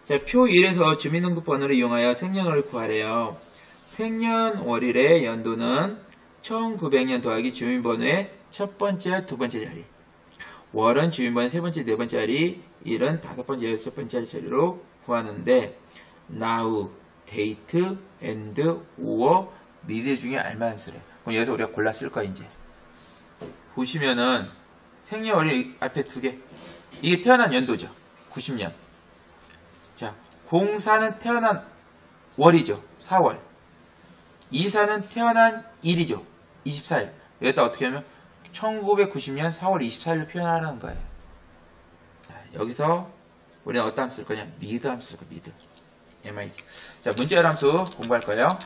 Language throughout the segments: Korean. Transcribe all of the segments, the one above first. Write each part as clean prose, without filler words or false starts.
자, 표 1에서 주민등록번호를 이용하여 생년월일 구하래요. 생년월일의 연도는 1900년 더하기 주민번호의 첫 번째, 두 번째 자리. 월은 주민번호의 세 번째, 네 번째 자리. 일은 다섯 번째, 여섯 번째 자리로 구하는데 now, date, and, or, 미래 중에 알만한 수래. 그럼 여기서 우리가 골라 쓸 거야 이제. 보시면은 생년월일 앞에 두 개. 이게 태어난 연도죠. 90년. 자, 04는 태어난 월이죠. 4월. 24는 태어난 일이죠. 24일. 여기다 어떻게 하면 1990년 4월 24일로 표현하라는 거예요. 자, 여기서 우리는 어떤 함수 쓸 거냐? 미드 함수 쓸 거야. 미드. MID. 자, 문자열 함수 공부할 거예요.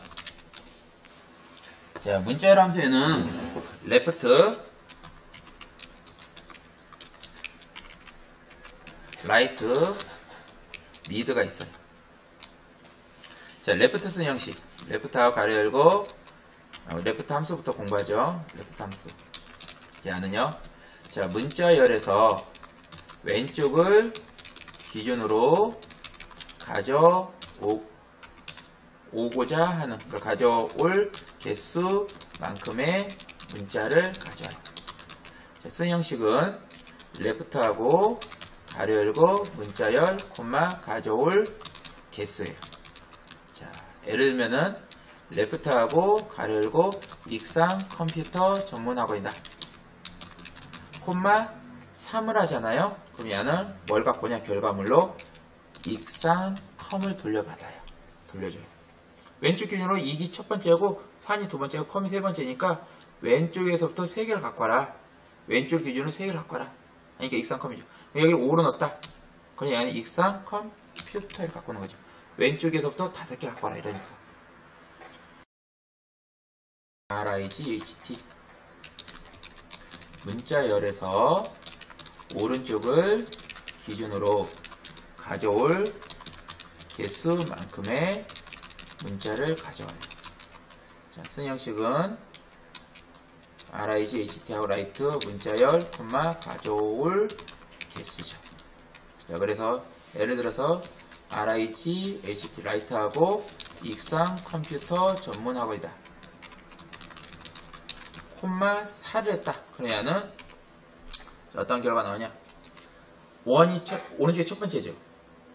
자, 문자열 함수에는 left, right, mid가 있어요. 자, left 쓰는 형식. left하고 가로 열고 left 함수부터 공부하죠. left 함수. 얘는요. 자, 문자열에서 왼쪽을 기준으로 가져오고자 하는, 그러니까 가져올 개수만큼의 문자를 가져와요. 자, 쓴 형식은 left하고 가로 열고 문자열, 콤마 가져올 개수예요. 자, 예를 들면은 left하고 가로 열고 익상 컴퓨터 전문학원이다. 콤마 3을 하잖아요. 그럼 얘는 뭘 갖고 오냐? 결과물로 익상 컴을 돌려받아요. 돌려줘요. 왼쪽 기준으로 2기 첫 번째고 4이 두 번째고 컴이 세 번째니까 왼쪽에서부터 3개를 갖고 와라. 왼쪽 기준으로 3개를 갖고 와라. 그러니까 익상 컴이죠. 여기 5로 넣었다. 그럼 얘는 익상 컴퓨터를 갖고 오는 거죠. 왼쪽에서부터 5개 갖고 와라. 이러니까. RIGHT. 문자열에서 오른쪽을 기준으로 가져올 개수만큼의 문자를 가져와요. 자, 쓴 형식은 RIGHT하고 right 문자열, 콤마 가져올 개수죠. 자, 그래서 예를 들어서 RIGHT right하고 익상 컴퓨터 전문학원이다. 콤마 4를 했다. 그러면은 어떤 결과가 나오냐? 원이 오른쪽에 첫 번째죠.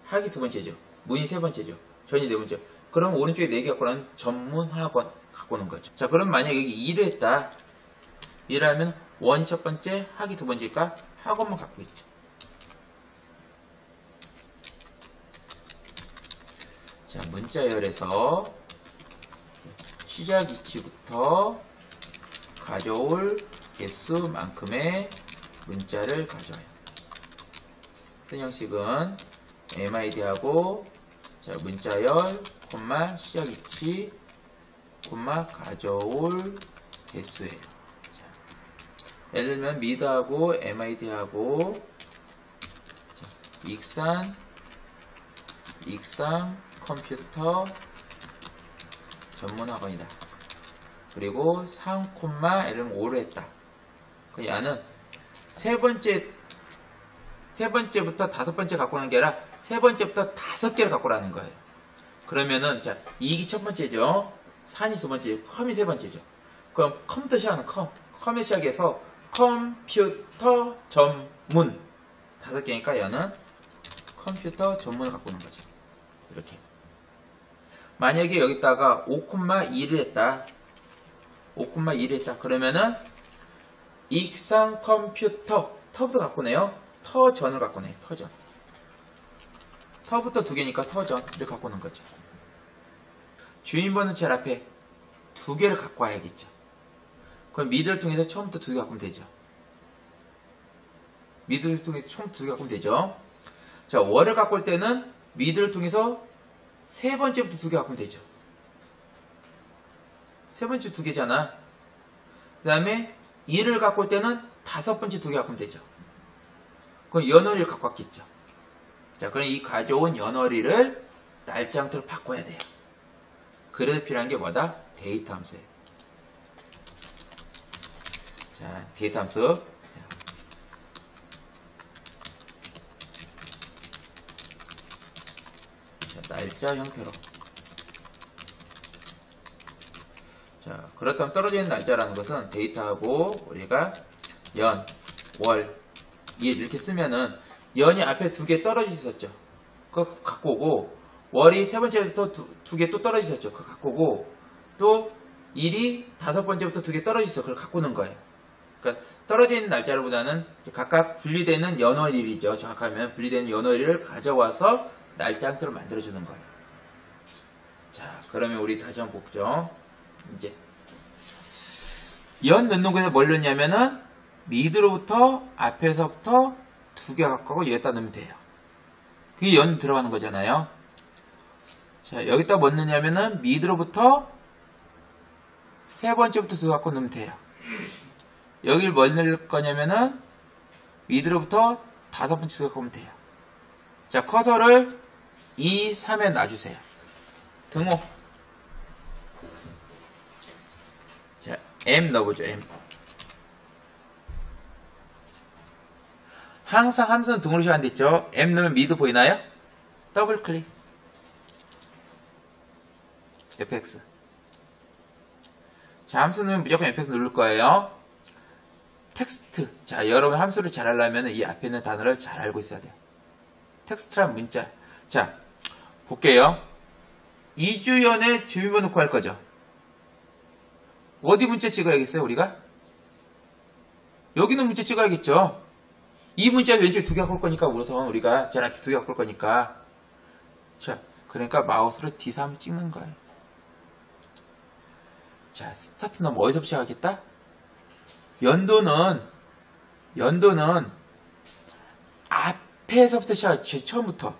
학이 두 번째죠. 문이 세 번째죠. 전이 네 번째죠. 그럼 오른쪽에 4개 갖고 나는 전문학원 갖고 오는 거죠. 자, 그럼 만약에 여기 2를 했다. 2를 하면 원이 첫 번째, 학이 두 번째니까 학원만 갖고 있죠. 자, 문자열에서 시작 위치부터 가져올 개수만큼의 문자를 가져와요. 쓴 형식은 MID하고 자, 문자열, 콤마 시작 위치, 콤마 가져올 개수예요. 자, 예를 들면 mid하고 MID하고 익상 컴퓨터 전문학원이다. 그리고 3, 예를 들면 5를 했다. 그 얘는 세 번째부터 다섯 번째 갖고 오는 게 아니라 세 번째부터 5개를 갖고 오라는 거예요. 그러면은 자, 2기 첫 번째죠. 4이 두 번째죠. 컴이 세 번째죠. 그럼 컴부터 시작하는 컴에 시작해서 컴퓨터 전문 5개니까 얘는 컴퓨터 전문을 갖고 오는 거죠. 이렇게. 만약에 여기다가 5,2를 했다. 5,2를 했다. 그러면은 익상 컴퓨터 터부터 갖고 오네요. 터전을 갖고 오네요. 터전. 터부터 2개니까 터전을 갖고 오는 거죠. 주인번호 제일 앞에 2개를 갖고 와야겠죠. 그럼 미드를 통해서 처음부터 2개 갖고 오면 되죠. 미드를 통해서 처음부터 2개 갖고 오면 되죠. 자, 월을 갖고 올 때는 미드를 통해서 세 번째부터 2개 갖고 오면 되죠. 세 번째 2개잖아. 그 다음에 2를 갖고 올 때는 5번째 2개 갖고 오면 되죠. 그럼 연월일을 갖고 왔겠죠. 자, 그럼 이 가져온 연월일을 날짜 형태로 바꿔야 돼요. 그래서 필요한 게 뭐다? 데이터 함수예요. 자, 데이터 함수. 자, 날짜 형태로. 자, 그렇다면 떨어져 있는 날짜라는 것은 데이터하고 우리가 연, 월, 일 이렇게 쓰면은 연이 앞에 두 개 떨어져 있었죠. 그거 갖고 오고, 월이 세 번째부터 두 개 또 떨어져 있었죠. 그거 갖고 오고, 또 일이 다섯 번째부터 두 개 떨어져 있어. 그걸 갖고 오는 거예요. 그러니까 떨어져 있는 날짜보다는 각각 분리되는 연월일이죠. 정확하면 분리되는 연월일을 가져와서 날짜 형태로 만들어주는 거예요. 자, 그러면 우리 다시 한번 보죠. 이제 연 넣는 곳에 뭘 넣냐면은 미드로부터 앞에서부터 두 개 갖고 오고 여기다 넣으면 돼요. 그게 연 들어가는 거잖아요. 자, 여기다 뭐 넣냐면은 미드로부터 세 번째부터 두 개 갖고 넣으면 돼요. 여길 뭘 넣을 거냐면은 미드로부터 다섯 번째 두 개 갖고 오면 돼요. 자, 커서를 2, 3에 놔주세요. 등호. 자, M 넣어보죠, M. 항상 함수는 등호로 시작하는 데 있죠. M 넣으면 미드 보이나요? 더블 클릭. fx. 자, 함수 넣으면 무조건 fx 누를 거예요. 텍스트. 자, 여러분 함수를 잘 하려면 이 앞에 있는 단어를 잘 알고 있어야 돼요. 텍스트란 문자. 자, 볼게요. 2주연의 주민번호 구할 거죠. 어디 문자 찍어야겠어요, 우리가? 여기는 문자 찍어야겠죠. 이 문자 왼쪽에 두 개 갖고 올 거니까 우선 우리가 저 앞에 두 개 갖고 올 거니까. 자, 그러니까 마우스로 D3 찍는 거예요. 자, 스타트 넘버 어디서 시작하겠다? 연도는 앞에서부터 시작하지. 처음부터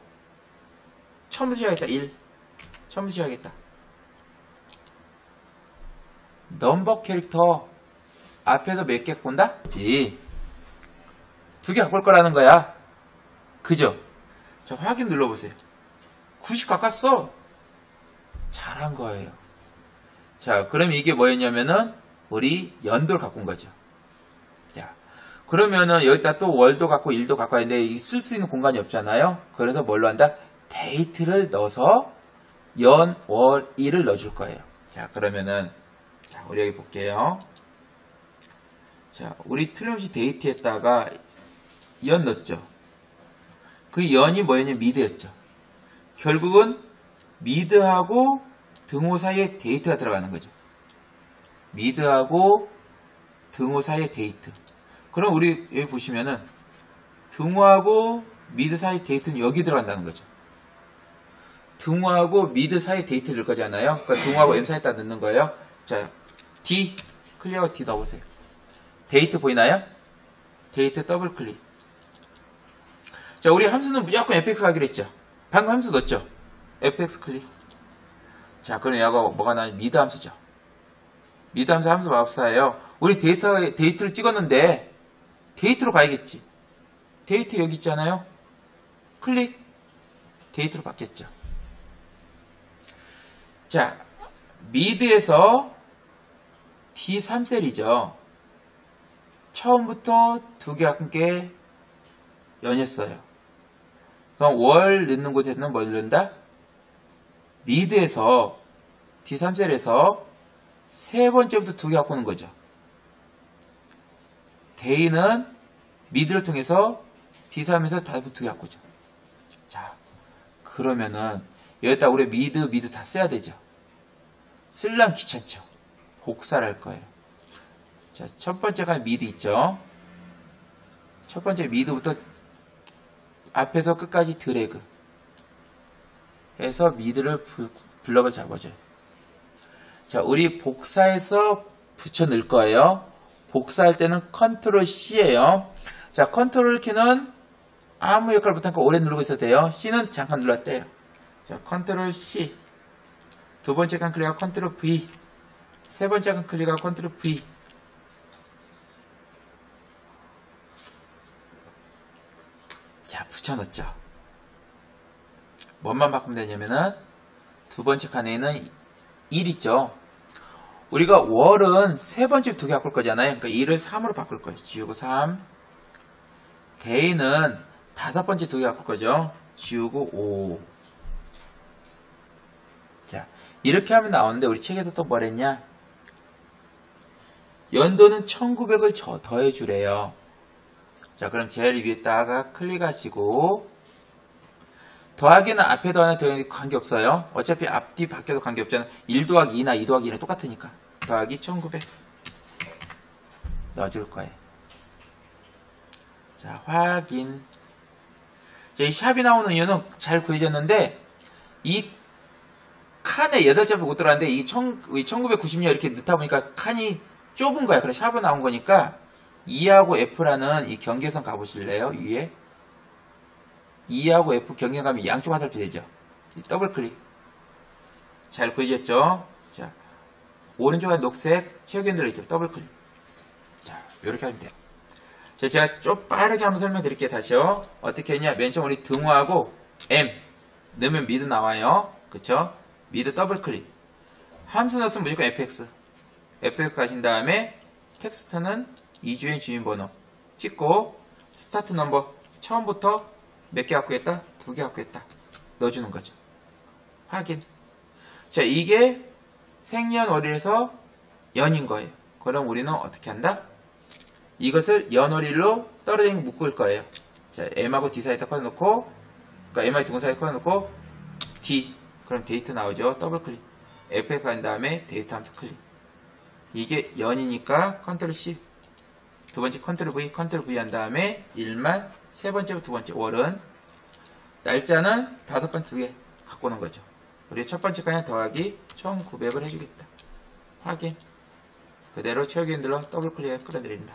시작하겠다. 1. 처음부터 시작하겠다. 넘버 캐릭터 앞에서 몇 개 본다? 그치. 두 개 갖고 올 거라는 거야. 그죠? 자, 확인 눌러보세요. 90 가깝어. 잘한 거예요. 자, 그럼 이게 뭐였냐면은 우리 연도를 갖고 온 거죠. 자, 그러면은 여기다 또 월도 갖고 일도 갖고 왔는데 쓸 수 있는 공간이 없잖아요. 그래서 뭘로 한다? 데이트를 넣어서 연, 월, 일을 넣어줄 거예요. 자, 그러면은 자, 우리 여기 볼게요. 자, 우리 틀림없이 데이트에다가 연 넣었죠. 그 연이 뭐였냐면 미드였죠. 결국은 미드하고 등호 사이에 데이트가 들어가는 거죠. 미드하고 등호 사이에 데이트. 그럼 우리 여기 보시면은 등호하고 미드 사이 데이트는 여기 들어간다는 거죠. 등호하고 미드 사이 데이트 들 거잖아요. 그러니까 등호하고 M 사이에다 넣는 거예요. 자, D 클리어가 D 넣어보세요. 데이트 보이나요? 데이트 더블 클릭. 자, 우리 함수는 무조건 fx 하기로 했죠. 방금 함수 넣었죠. fx 클릭. 자, 그럼 얘가 뭐가 나냐? 미드 함수죠. 미드 함수 마법사예요. 우리 데이트를 찍었는데 데이트로 가야겠지. 데이트 여기 있잖아요. 클릭. 데이트로 바뀌었죠. 자, 미드에서 D3셀이죠. 처음부터 두 개 함께 연했어요. 그럼 월 넣는 곳에는 뭘 넣는다? 미드에서 D3셀에서 세 번째부터 두 개 갖고 오는 거죠. 데이는 미드를 통해서 D3에서 다섯 두 개 갖고 오죠. 자, 그러면은 여기다 우리 미드 다 써야 되죠. 쓸랑 귀찮죠. 복사를 할 거예요. 자, 첫 번째가 미드 있죠. 첫 번째 미드부터 앞에서 끝까지 드래그 해서 미드를 블럭을 잡아줘요. 자, 우리 복사해서 붙여 넣을 거예요. 복사할 때는 컨트롤 C예요. 자, 컨트롤 키는 아무 역할 못하니까 오래 누르고 있어도 돼요. C는 잠깐 눌렀대요. 자, 컨트롤 C. 두 번째 간 클릭하고 컨트롤 V. 세 번째 간 클릭하고 컨트롤 V. 자, 붙여넣죠. 뭔만 바꾸면 되냐면은 두 번째 칸에 있는 1 있죠. 우리가 월은 세 번째 두 개 바꿀 거잖아요. 그러니까 1을 3으로 바꿀 거예요. 지우고 3. 데이는 다섯 번째 두 개 바꿀 거죠. 지우고 5. 자, 이렇게 하면 나오는데 우리 책에도 또 뭐랬냐? 연도는 1900을 더해주래요. 자, 그럼 제일 위에다가 클릭하시고 더하기는 앞에 더하는 관계없어요. 어차피 앞뒤 바뀌어도 관계없잖아. 1 더하기 2나 2 더하기 2는 똑같으니까. 더하기 1900 넣어줄 거예요. 자, 확인. 자, 이 샵이 나오는 이유는 잘 구해졌는데 이 칸에 8자표 못 들어갔는데 이 1990년 이렇게 넣다 보니까 칸이 좁은 거야. 그래서 샵으로 나온 거니까 E하고 F라는 이 경계선 가보실래요? 위에 E하고 F 경계감이 양쪽 화살표 되죠. 더블 클릭. 잘 구해졌죠? 자, 오른쪽에 녹색 체육인 들어있죠. 더블 클릭. 자, 이렇게 하면 돼요. 자, 제가 좀 빠르게 한번 설명드릴게요. 다시요. 어떻게 했냐? 맨 처음 우리 등호하고 M 넣으면 미드 나와요. 그쵸? 미드 더블 클릭. 함수 넣었으면 무조건 fx. fx 가신 다음에 텍스트는 이주인 주민번호 찍고 스타트 넘버 처음부터 몇 개 갖고 있다? 2개 갖고 있다. 넣어주는 거죠. 확인. 자, 이게 생년월일에서 연인 거예요. 그럼 우리는 어떻게 한다? 이것을 연월일로 떨어진 묶을 거예요. 자, M하고 D 사이에다 꺼놓고, 그러니까 M하고 등호 사이에 꺼놓고, D. 그럼 데이트 나오죠. 더블 클릭. F에 간 다음에 데이트 함수 클릭. 이게 연이니까 컨트롤 C. 두 번째 컨트롤 V 한 다음에 1만, 세 번째부터 두 번째 월은, 날짜는 5번 2개 갖고 오는 거죠. 우리 첫 번째 그냥 더하기 1900을 해주겠다. 확인. 그대로 채우기 흔들러 더블 클릭해 끌어들입니다.